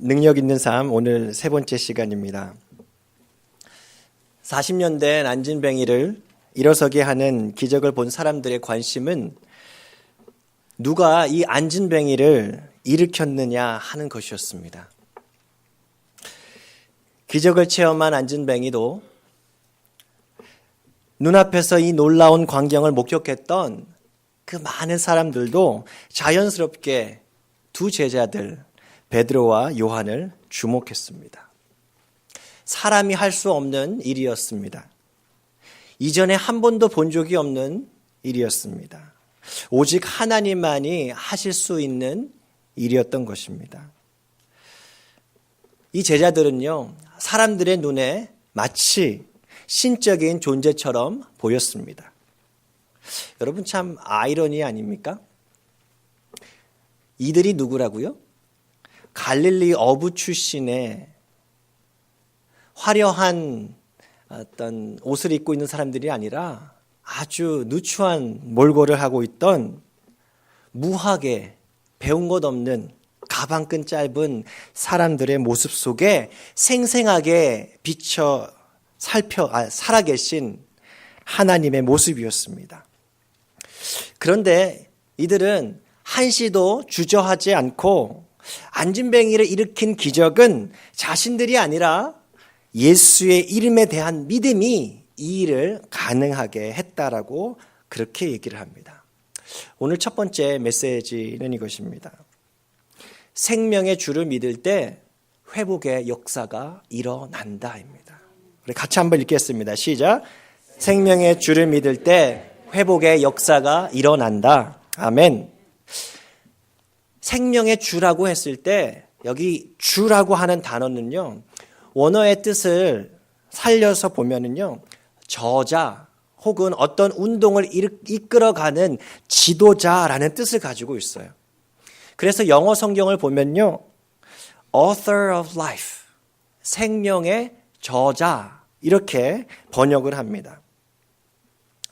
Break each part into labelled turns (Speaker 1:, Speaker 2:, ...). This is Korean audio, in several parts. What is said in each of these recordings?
Speaker 1: 능력 있는 삶 오늘 세 번째 시간입니다. 40년 된 안진뱅이를 일어서게 하는 기적을 본 사람들의 관심은 누가 이 안진뱅이를 일으켰느냐 하는 것이었습니다. 기적을 체험한 안진뱅이도 눈앞에서 이 놀라운 광경을 목격했던 그 많은 사람들도 자연스럽게 두 제자들 베드로와 요한을 주목했습니다. 사람이 할 수 없는 일이었습니다. 이전에 한 번도 본 적이 없는 일이었습니다. 오직 하나님만이 하실 수 있는 일이었던 것입니다. 이 제자들은요, 사람들의 눈에 마치 신적인 존재처럼 보였습니다. 여러분 참 아이러니 아닙니까? 이들이 누구라고요? 갈릴리 어부 출신의 화려한 어떤 옷을 입고 있는 사람들이 아니라 아주 누추한 몰골을 하고 있던 무하게 배운 것 없는 가방끈 짧은 사람들의 모습 속에 생생하게 살아계신 하나님의 모습이었습니다. 그런데 이들은 한시도 주저하지 않고 안진뱅이를 일으킨 기적은 자신들이 아니라 예수의 이름에 대한 믿음이 이 일을 가능하게 했다라고 그렇게 얘기를 합니다. 오늘 첫 번째 메시지는 이것입니다. 생명의 주를 믿을 때 회복의 역사가 일어난다입니다. 우리 같이 한번 읽겠습니다. 시작. 생명의 주를 믿을 때 회복의 역사가 일어난다. 아멘. 생명의 주라고 했을 때 여기 주라고 하는 단어는요, 원어의 뜻을 살려서 보면은요, 저자 혹은 어떤 운동을 이끌어가는 지도자라는 뜻을 가지고 있어요. 그래서 영어 성경을 보면요, author of life, 생명의 저자, 이렇게 번역을 합니다.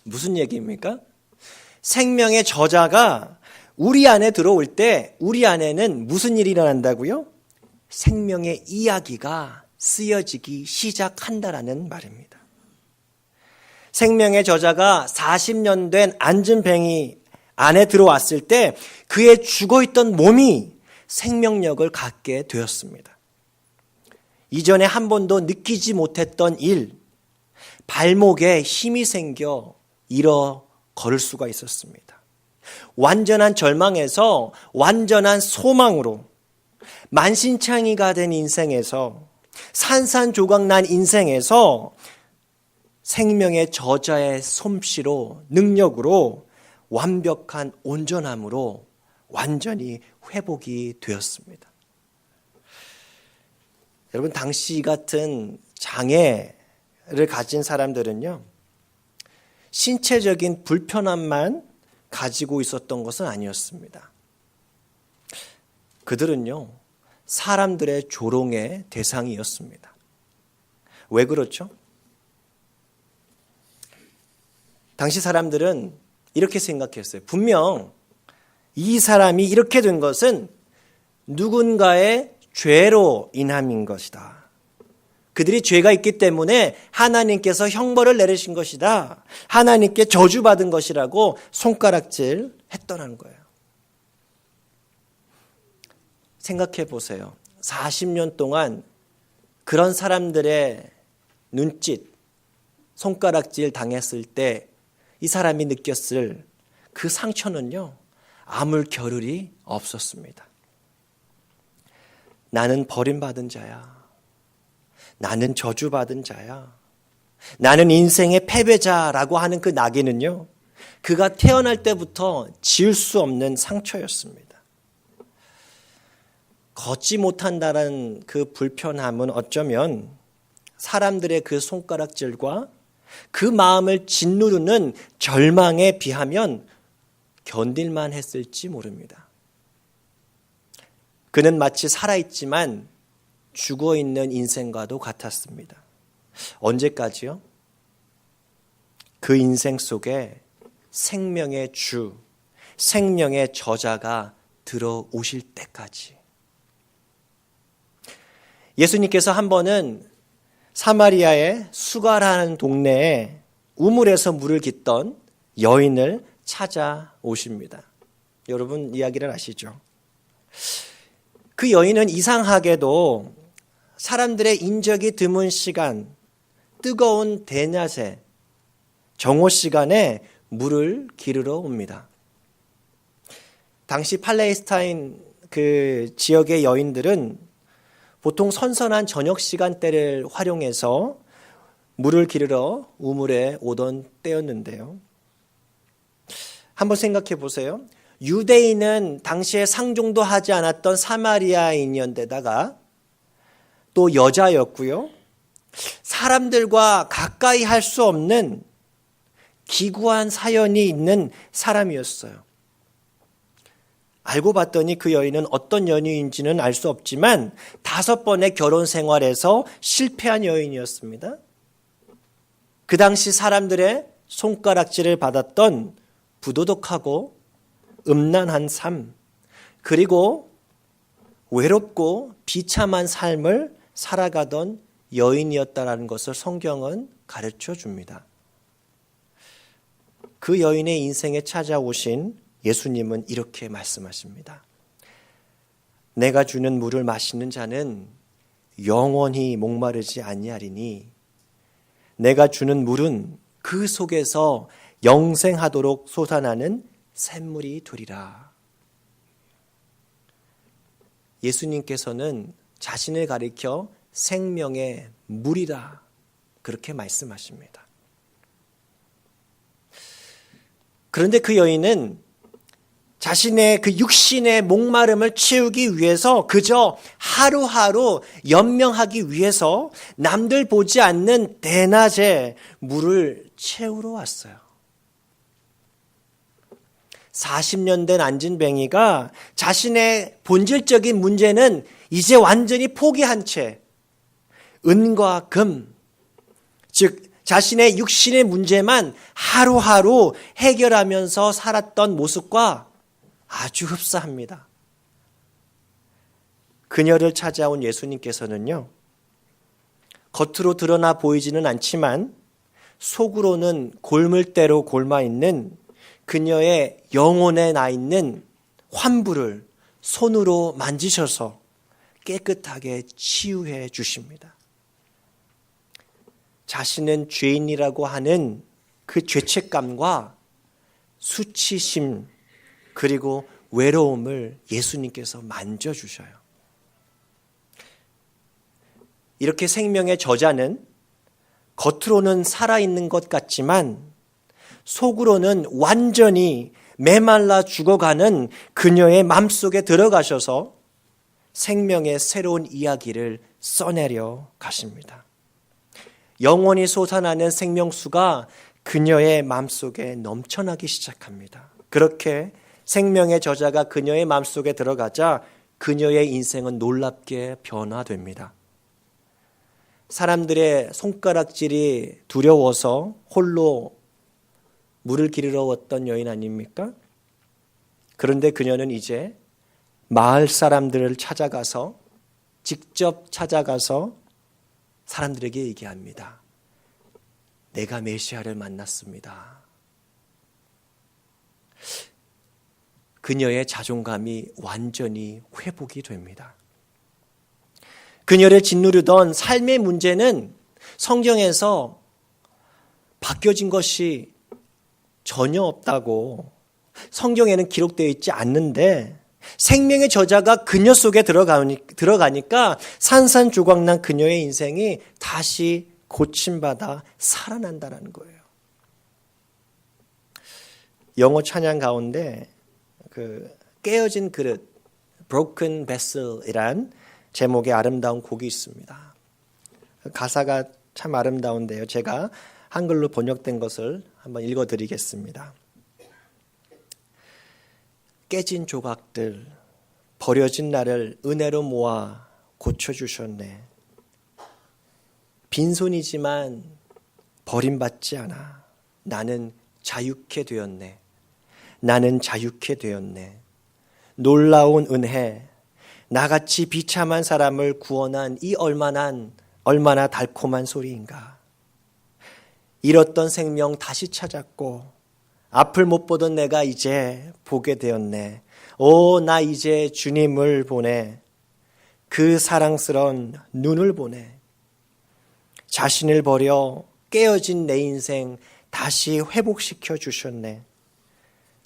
Speaker 1: 무슨 얘기입니까? 생명의 저자가 우리 안에 들어올 때 우리 안에는 무슨 일이 일어난다고요? 생명의 이야기가 쓰여지기 시작한다라는 말입니다. 생명의 저자가 40년 된 안진뱅이 안에 들어왔을 때 그의 죽어있던 몸이 생명력을 갖게 되었습니다. 이전에 한 번도 느끼지 못했던 일, 발목에 힘이 생겨 일어 걸을 수가 있었습니다. 완전한 절망에서 완전한 소망으로, 만신창이가 된 인생에서, 산산조각난 인생에서 생명의 저자의 솜씨로, 능력으로, 완벽한 온전함으로 완전히 회복이 되었습니다. 여러분, 당시 같은 장애를 가진 사람들은요, 신체적인 불편함만 가지고 있었던 것은 아니었습니다. 그들은요, 사람들의 조롱의 대상이었습니다. 왜 그렇죠? 당시 사람들은 이렇게 생각했어요. 분명 이 사람이 이렇게 된 것은 누군가의 죄로 인함인 것이다. 그들이 죄가 있기 때문에 하나님께서 형벌을 내리신 것이다. 하나님께 저주받은 것이라고 손가락질 했더라는 거예요. 생각해 보세요. 40년 동안 그런 사람들의 눈짓, 손가락질 당했을 때 이 사람이 느꼈을 그 상처는요, 아물 겨를이 없었습니다. 나는 버림받은 자야. 나는 저주받은 자야. 나는 인생의 패배자라고 하는 그 낙인은요, 그가 태어날 때부터 지울 수 없는 상처였습니다. 걷지 못한다는 그 불편함은 어쩌면 사람들의 그 손가락질과 그 마음을 짓누르는 절망에 비하면 견딜만 했을지 모릅니다. 그는 마치 살아있지만 죽어있는 인생과도 같았습니다. 언제까지요? 그 인생 속에 생명의 주, 생명의 저자가 들어오실 때까지. 예수님께서 한 번은 사마리아의 수가라는 동네에 우물에서 물을 깃던 여인을 찾아오십니다. 여러분 이야기를 아시죠? 그 여인은 이상하게도 사람들의 인적이 드문 시간, 뜨거운 대낮에 정오 시간에 물을 기르러 옵니다. 당시 팔레스타인 그 지역의 여인들은 보통 선선한 저녁 시간대를 활용해서 물을 기르러 우물에 오던 때였는데요. 한번 생각해 보세요. 유대인은 당시에 상종도 하지 않았던 사마리아인이었는데다가 또 여자였고요. 사람들과 가까이 할 수 없는 기구한 사연이 있는 사람이었어요. 알고 봤더니 그 여인은 어떤 연유인지는 알 수 없지만 5번의 결혼 생활에서 실패한 여인이었습니다. 그 당시 사람들의 손가락질을 받았던 부도덕하고 음란한 삶, 그리고 외롭고 비참한 삶을 살아가던 여인이었다라는 것을 성경은 가르쳐 줍니다. 그 여인의 인생에 찾아오신 예수님은 이렇게 말씀하십니다. 내가 주는 물을 마시는 자는 영원히 목마르지 아니하리니 내가 주는 물은 그 속에서 영생하도록 솟아나는 샘물이 되리라. 예수님께서는 자신을 가리켜 생명의 물이라 그렇게 말씀하십니다. 그런데 그 여인은 자신의 그 육신의 목마름을 채우기 위해서 그저 하루하루 연명하기 위해서 남들 보지 않는 대낮에 물을 채우러 왔어요. 40년 된 안진뱅이가 자신의 본질적인 문제는 이제 완전히 포기한 채 은과 금, 즉 자신의 육신의 문제만 하루하루 해결하면서 살았던 모습과 아주 흡사합니다. 그녀를 찾아온 예수님께서는요, 겉으로 드러나 보이지는 않지만 속으로는 골물대로 골마 있는 그녀의 영혼에 나 있는 환부를 손으로 만지셔서 깨끗하게 치유해 주십니다. 자신은 죄인이라고 하는 그 죄책감과 수치심 그리고 외로움을 예수님께서 만져주셔요. 이렇게 생명의 저자는 겉으로는 살아있는 것 같지만 속으로는 완전히 메말라 죽어가는 그녀의 마음속에 들어가셔서 생명의 새로운 이야기를 써내려 가십니다. 영원히 솟아나는 생명수가 그녀의 마음속에 넘쳐나기 시작합니다. 그렇게 생명의 저자가 그녀의 마음속에 들어가자 그녀의 인생은 놀랍게 변화됩니다. 사람들의 손가락질이 두려워서 홀로 물을 기르러 왔던 여인 아닙니까? 그런데 그녀는 이제 마을 사람들을 찾아가서 직접 찾아가서 사람들에게 얘기합니다. 내가 메시아를 만났습니다. 그녀의 자존감이 완전히 회복이 됩니다. 그녀를 짓누르던 삶의 문제는 성경에서 바뀌어진 것이 전혀 없다고 성경에는 기록되어 있지 않는데 생명의 저자가 그녀 속에 들어가니까 산산조각난 그녀의 인생이 다시 고침받아 살아난다는 거예요. 영어 찬양 가운데 그 깨어진 그릇, Broken Vessel이란 제목의 아름다운 곡이 있습니다. 가사가 참 아름다운데요. 제가 한글로 번역된 것을 한번 읽어드리겠습니다. 깨진 조각들, 버려진 나를 은혜로 모아 고쳐주셨네. 빈손이지만 버림받지 않아. 나는 자유케 되었네. 나는 자유케 되었네. 놀라운 은혜, 나같이 비참한 사람을 구원한 이 얼마나 달콤한 소리인가. 잃었던 생명 다시 찾았고 앞을 못 보던 내가 이제 보게 되었네. 오, 나 이제 주님을 보내. 그 사랑스러운 눈을 보내. 자신을 버려 깨어진 내 인생 다시 회복시켜 주셨네.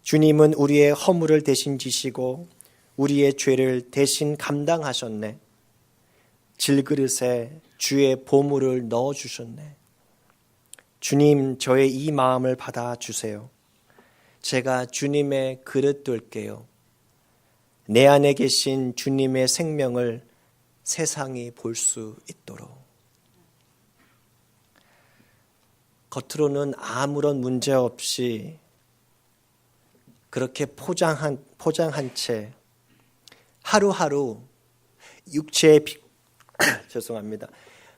Speaker 1: 주님은 우리의 허물을 대신 지시고 우리의 죄를 대신 감당하셨네. 질그릇에 주의 보물을 넣어주셨네. 주님, 저의 이 마음을 받아주세요. 제가 주님의 그릇 될게요. 내 안에 계신 주님의 생명을 세상이 볼 수 있도록. 겉으로는 아무런 문제 없이 그렇게 포장한 채 하루하루 육체의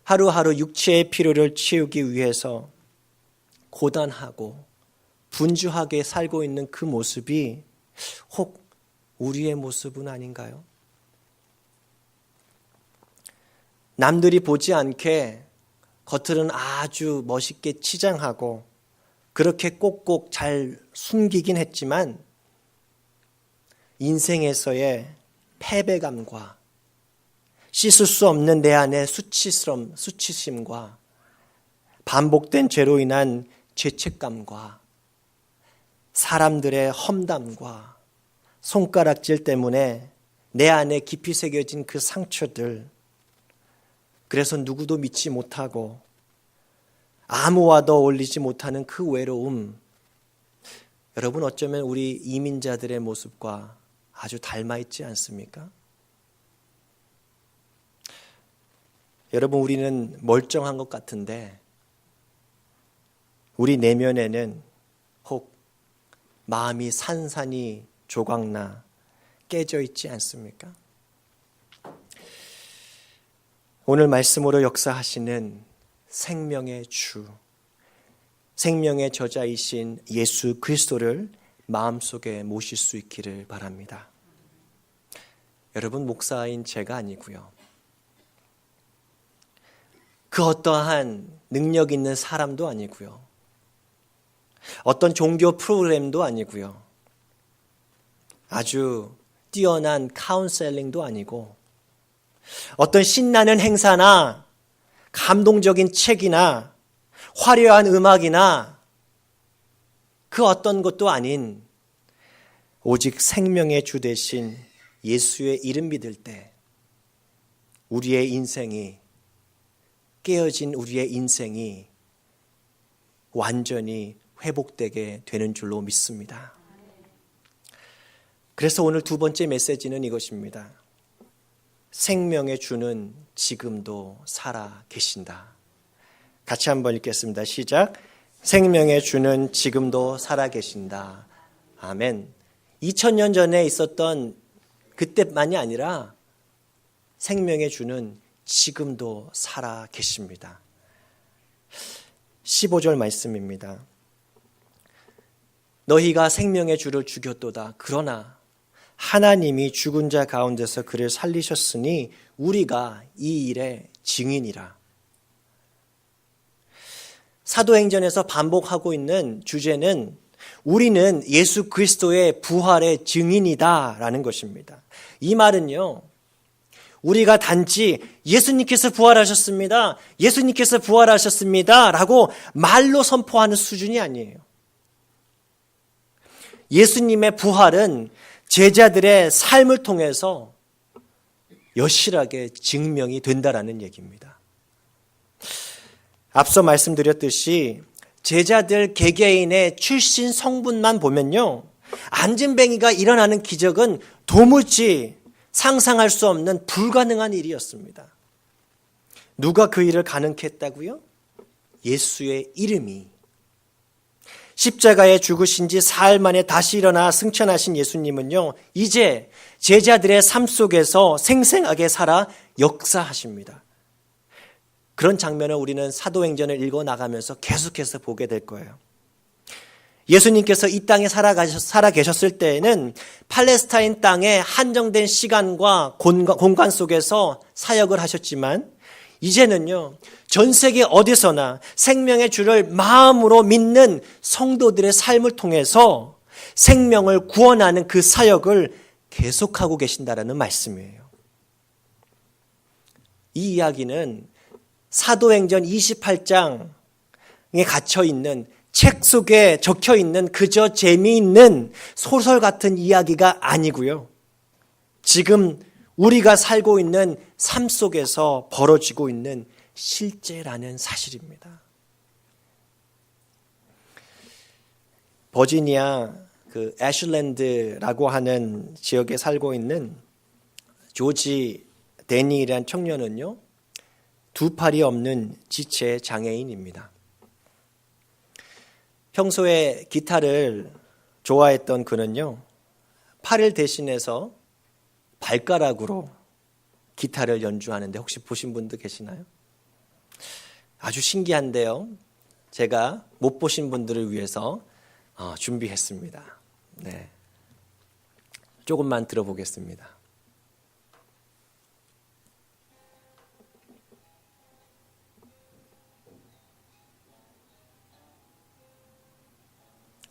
Speaker 1: 하루하루 육체의 필요를 채우기 위해서 고단하고 분주하게 살고 있는 그 모습이 혹 우리의 모습은 아닌가요? 남들이 보지 않게 겉으로는 아주 멋있게 치장하고 그렇게 꼭꼭 잘 숨기긴 했지만 인생에서의 패배감과 씻을 수 없는 내 안의 수치심과 반복된 죄로 인한 죄책감과 사람들의 험담과 손가락질 때문에 내 안에 깊이 새겨진 그 상처들, 그래서 누구도 믿지 못하고 아무와도 어울리지 못하는 그 외로움, 여러분 어쩌면 우리 이민자들의 모습과 아주 닮아 있지 않습니까? 여러분, 우리는 멀쩡한 것 같은데 우리 내면에는 혹 마음이 산산이 조각나 깨져 있지 않습니까? 오늘 말씀으로 역사하시는 생명의 주, 생명의 저자이신 예수 그리스도를 마음속에 모실 수 있기를 바랍니다. 여러분, 목사인 제가 아니고요. 그 어떠한 능력 있는 사람도 아니고요. 어떤 종교 프로그램도 아니고요. 아주 뛰어난 카운셀링도 아니고 어떤 신나는 행사나 감동적인 책이나 화려한 음악이나 그 어떤 것도 아닌 오직 생명의 주 되신 예수의 이름 믿을 때 우리의 인생이 깨어진 우리의 인생이 완전히 회복되게 되는 줄로 믿습니다. 그래서 오늘 두 번째 메시지는 이것입니다. 생명의 주는 지금도 살아 계신다. 같이 한번 읽겠습니다. 시작. 생명의 주는 지금도 살아 계신다. 아멘. 2000년 전에 있었던 그때만이 아니라 생명의 주는 지금도 살아 계십니다. 15절 말씀입니다. 너희가 생명의 주를 죽였도다. 그러나 하나님이 죽은 자 가운데서 그를 살리셨으니 우리가 이 일의 증인이라. 사도행전에서 반복하고 있는 주제는 우리는 예수 그리스도의 부활의 증인이다라는 것입니다. 이 말은요, 우리가 단지 예수님께서 부활하셨습니다, 예수님께서 부활하셨습니다 라고 말로 선포하는 수준이 아니에요. 예수님의 부활은 제자들의 삶을 통해서 여실하게 증명이 된다라는 얘기입니다. 앞서 말씀드렸듯이 제자들 개개인의 출신 성분만 보면요, 안진뱅이가 일어나는 기적은 도무지 상상할 수 없는 불가능한 일이었습니다. 누가 그 일을 가능케 했다고요? 예수의 이름이. 십자가에 죽으신 지 사흘 만에 다시 일어나 승천하신 예수님은요, 이제 제자들의 삶 속에서 생생하게 살아 역사하십니다. 그런 장면을 우리는 사도행전을 읽어나가면서 계속해서 보게 될 거예요. 예수님께서 이 땅에 살아 계셨을 때에는 팔레스타인 땅의 한정된 시간과 공간 속에서 사역을 하셨지만 이제는요, 전 세계 어디서나 생명의 주를 마음으로 믿는 성도들의 삶을 통해서 생명을 구원하는 그 사역을 계속하고 계신다라는 말씀이에요. 이 이야기는 사도행전 28장에 갇혀 있는 책 속에 적혀 있는 그저 재미있는 소설 같은 이야기가 아니고요. 지금 우리가 살고 있는 삶 속에서 벌어지고 있는 실제라는 사실입니다. 버지니아 그 애슐랜드라고 하는 지역에 살고 있는 조지 데니라는 청년은요, 두 팔이 없는 지체 장애인입니다. 평소에 기타를 좋아했던 그는요, 팔을 대신해서 발가락으로 기타를 연주하는데 혹시 보신 분도 계시나요? 아주 신기한데요. 제가 못 보신 분들을 위해서 준비했습니다. 네. 조금만 들어보겠습니다.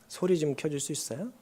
Speaker 1: 소리 좀 켜줄 수 있어요?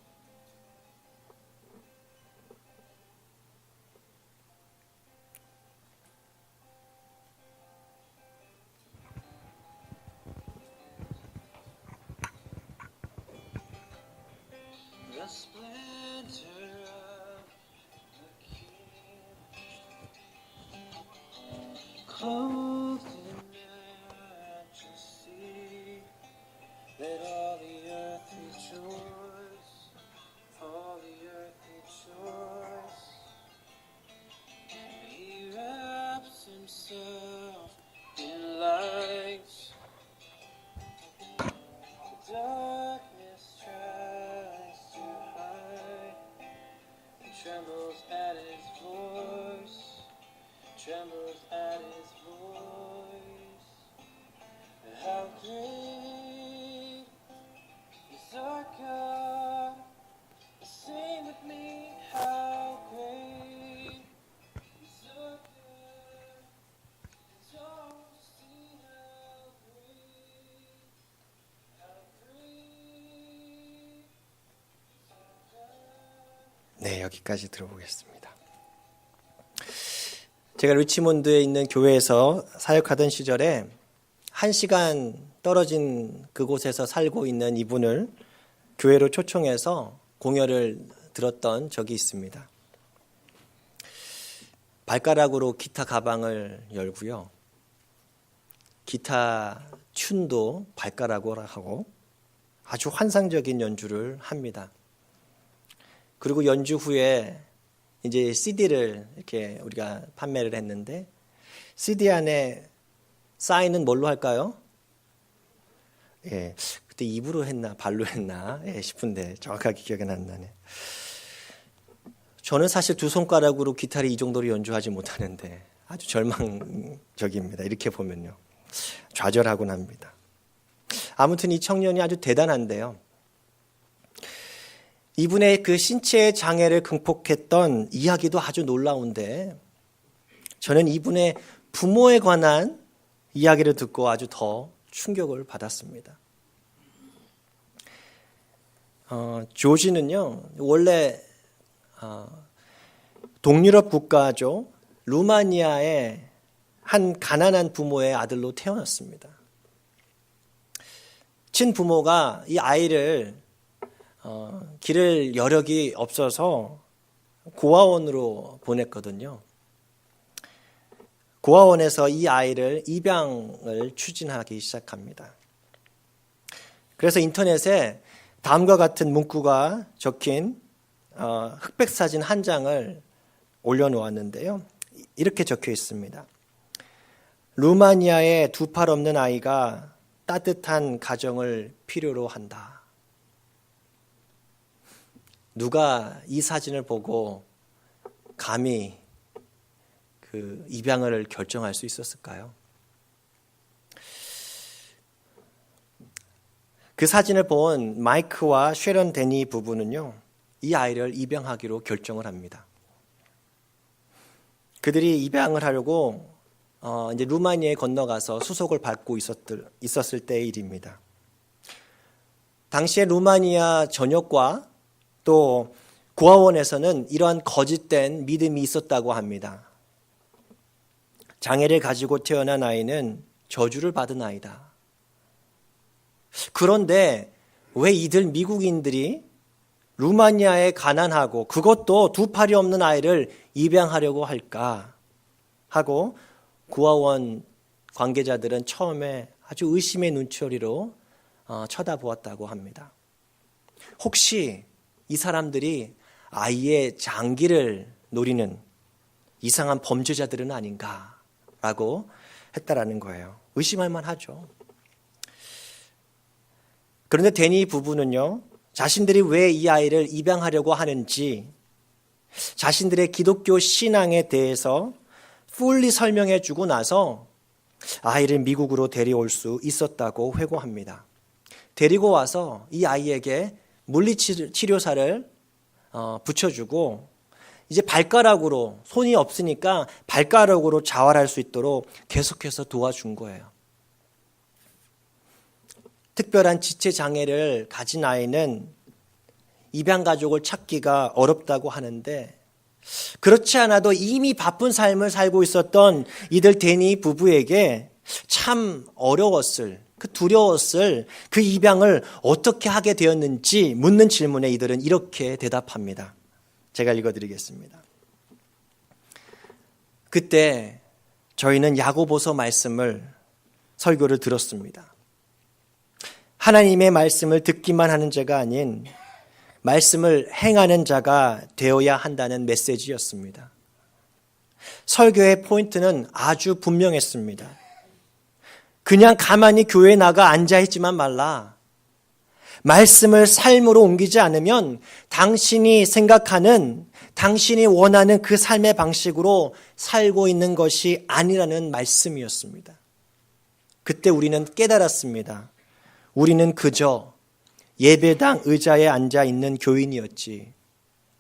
Speaker 2: Trembles at his voice, trembles at his voice. How great is our God? Sing with me, how great is our God? Don't see how great is our God.
Speaker 1: 네, 여기까지 들어보겠습니다. 제가 리치몬드에 있는 교회에서 사역하던 시절에 1시간 떨어진 그곳에서 살고 있는 이분을 교회로 초청해서 공연을 들었던 적이 있습니다. 발가락으로 기타 가방을 열고요. 기타 튠도 발가락으로 하고 아주 환상적인 연주를 합니다. 그리고 연주 후에 이제 CD를 이렇게 우리가 판매를 했는데 CD 안에 사인은 뭘로 할까요? 예, 그때 입으로 했나 발로 했나 싶은데 정확하게 기억은 안 나네. 저는 사실 두 손가락으로 기타를 이 정도로 연주하지 못하는데 아주 절망적입니다. 이렇게 보면요. 좌절하곤 합니다. 아무튼 이 청년이 아주 대단한데요. 이분의 그 신체의 장애를 극복했던 이야기도 아주 놀라운데 저는 이분의 부모에 관한 이야기를 듣고 아주 더 충격을 받았습니다. 조지는요, 원래 동유럽 국가죠. 루마니아의 한 가난한 부모의 아들로 태어났습니다. 친부모가 이 아이를 기를 여력이 없어서 고아원으로 보냈거든요. 고아원에서 이 아이를 입양을 추진하기 시작합니다. 그래서 인터넷에 다음과 같은 문구가 적힌 흑백 사진 한 장을 올려놓았는데요. 이렇게 적혀 있습니다. 루마니아의 두 팔 없는 아이가 따뜻한 가정을 필요로 한다. 누가 이 사진을 보고 감히 그 입양을 결정할 수 있었을까요? 그 사진을 본 마이크와 쉐런 데니 부부는요, 이 아이를 입양하기로 결정을 합니다. 그들이 입양을 하려고 이제 루마니아에 건너가서 수속을 받고 있었을 때의 일입니다. 당시에 루마니아 전역과 또 고아원에서는 이러한 거짓된 믿음이 있었다고 합니다. 장애를 가지고 태어난 아이는 저주를 받은 아이다. 그런데 왜 이들 미국인들이 루마니아에 가난하고 그것도 두 팔이 없는 아이를 입양하려고 할까 하고 고아원 관계자들은 처음에 아주 의심의 눈초리로 쳐다보았다고 합니다. 혹시 이 사람들이 아이의 장기를 노리는 이상한 범죄자들은 아닌가라고 했다라는 거예요. 의심할 만하죠. 그런데 데니 부부는요, 자신들이 왜 이 아이를 입양하려고 하는지 자신들의 기독교 신앙에 대해서 풀리 설명해 주고 나서 아이를 미국으로 데려올 수 있었다고 회고합니다. 데리고 와서 이 아이에게 물리치료사를 붙여주고 이제 발가락으로, 손이 없으니까 발가락으로 자활할 수 있도록 계속해서 도와준 거예요. 특별한 지체 장애를 가진 아이는 입양 가족을 찾기가 어렵다고 하는데, 그렇지 않아도 이미 바쁜 삶을 살고 있었던 이들 데니 부부에게 참 어려웠을, 두려웠을 그 입양을 어떻게 하게 되었는지 묻는 질문에 이들은 이렇게 대답합니다. 제가 읽어드리겠습니다. 그때 저희는 야고보서 말씀을 설교를 들었습니다. 하나님의 말씀을 듣기만 하는 자가 아닌 말씀을 행하는 자가 되어야 한다는 메시지였습니다. 설교의 포인트는 아주 분명했습니다. 그냥 가만히 교회에 나가 앉아있지만 말라. 말씀을 삶으로 옮기지 않으면 당신이 생각하는, 당신이 원하는 그 삶의 방식으로 살고 있는 것이 아니라는 말씀이었습니다. 그때 우리는 깨달았습니다. 우리는 그저 예배당 의자에 앉아 있는 교인이었지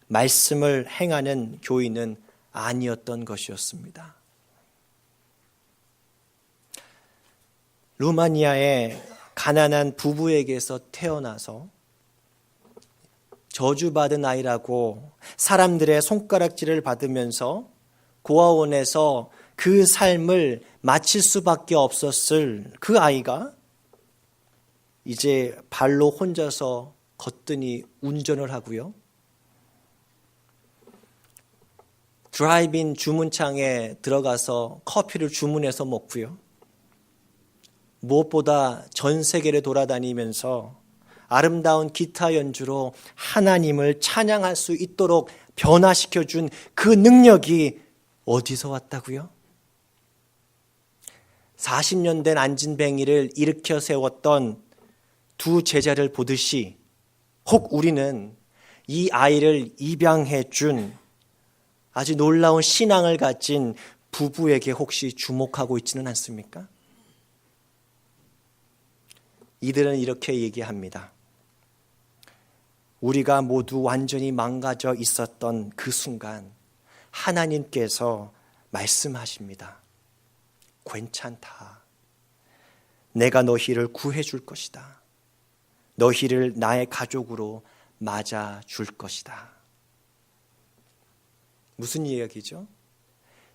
Speaker 1: 말씀을 행하는 교인은 아니었던 것이었습니다. 루마니아의 가난한 부부에게서 태어나서 저주받은 아이라고 사람들의 손가락질을 받으면서 고아원에서 그 삶을 마칠 수밖에 없었을 그 아이가 이제 발로 혼자서 거뜬히 운전을 하고요. 드라이브인 주문창에 들어가서 커피를 주문해서 먹고요. 무엇보다 전 세계를 돌아다니면서 아름다운 기타 연주로 하나님을 찬양할 수 있도록 변화시켜준 그 능력이 어디서 왔다고요? 40년 된 안진뱅이를 일으켜 세웠던 두 제자를 보듯이 혹 우리는 이 아이를 입양해 준 아주 놀라운 신앙을 가진 부부에게 혹시 주목하고 있지는 않습니까? 이들은 이렇게 얘기합니다. 우리가 모두 완전히 망가져 있었던 그 순간 하나님께서 말씀하십니다. 괜찮다. 내가 너희를 구해줄 것이다. 너희를 나의 가족으로 맞아줄 것이다. 무슨 이야기죠?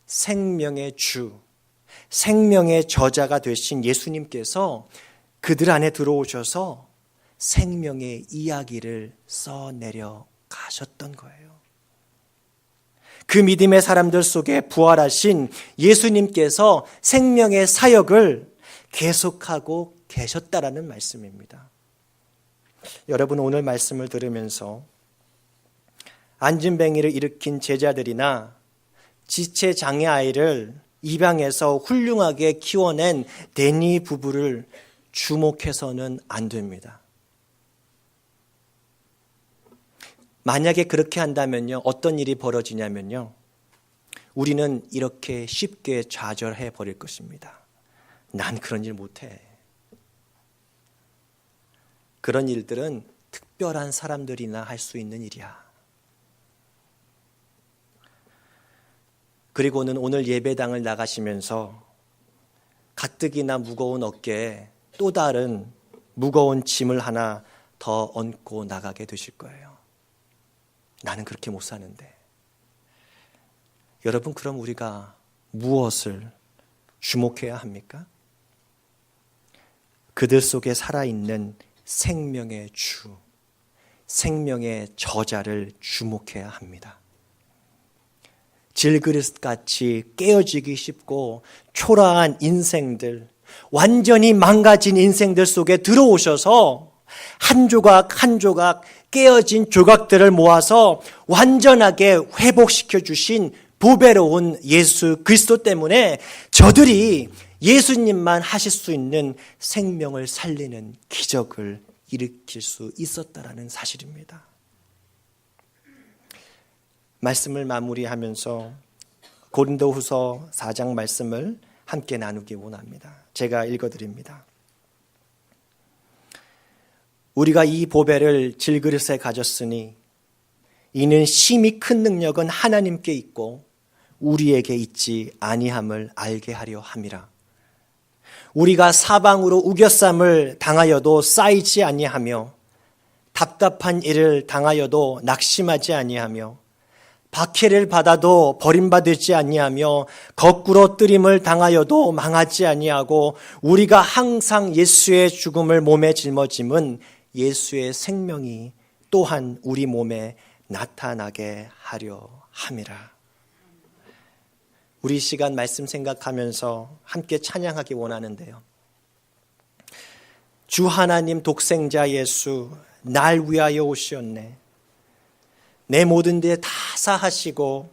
Speaker 1: 생명의 주, 생명의 저자가 되신 예수님께서 그들 안에 들어오셔서 생명의 이야기를 써내려 가셨던 거예요. 그 믿음의 사람들 속에 부활하신 예수님께서 생명의 사역을 계속하고 계셨다라는 말씀입니다. 여러분, 오늘 말씀을 들으면서 안진뱅이를 일으킨 제자들이나 지체 장애 아이를 입양해서 훌륭하게 키워낸 데니 부부를 주목해서는 안 됩니다. 만약에 그렇게 한다면요, 어떤 일이 벌어지냐면요, 우리는 이렇게 쉽게 좌절해 버릴 것입니다. 난 그런 일 못해. 그런 일들은 특별한 사람들이나 할 수 있는 일이야. 그리고는 오늘 예배당을 나가시면서 가뜩이나 무거운 어깨에 또 다른 무거운 짐을 하나 더 얹고 나가게 되실 거예요. 나는 그렇게 못 사는데. 여러분, 그럼 우리가 무엇을 주목해야 합니까? 그들 속에 살아있는 생명의 주, 생명의 저자를 주목해야 합니다. 질그릇같이 깨어지기 쉽고 초라한 인생들, 완전히 망가진 인생들 속에 들어오셔서 한 조각 한 조각 깨어진 조각들을 모아서 완전하게 회복시켜 주신 보배로운 예수 그리스도 때문에 저들이 예수님만 하실 수 있는 생명을 살리는 기적을 일으킬 수 있었다라는 사실입니다. 말씀을 마무리하면서 고린도후서 4장 말씀을 함께 나누기 원합니다. 제가 읽어드립니다. 우리가 이 보배를 질그릇에 가졌으니 이는 심히 큰 능력은 하나님께 있고 우리에게 있지 아니함을 알게 하려 함이라. 우리가 사방으로 우겨쌈을 당하여도 쌓이지 아니하며 답답한 일을 당하여도 낙심하지 아니하며 박해를 받아도 버림받지 아니하며 거꾸로 뜨림을 당하여도 망하지 아니하고 우리가 항상 예수의 죽음을 몸에 짊어짐은 예수의 생명이 또한 우리 몸에 나타나게 하려 함이라. 우리 시간 말씀 생각하면서 함께 찬양하기 원하는데요. 주 하나님 독생자 예수 날 위하여 오시었네. 내 모든 데 다 사하시고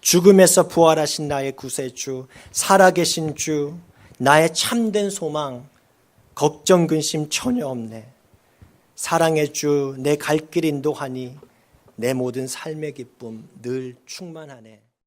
Speaker 1: 죽음에서 부활하신 나의 구세주, 살아계신 주, 나의 참된 소망, 걱정 근심 전혀 없네. 사랑의 주 내 갈 길 인도하니 내 모든 삶의 기쁨 늘 충만하네.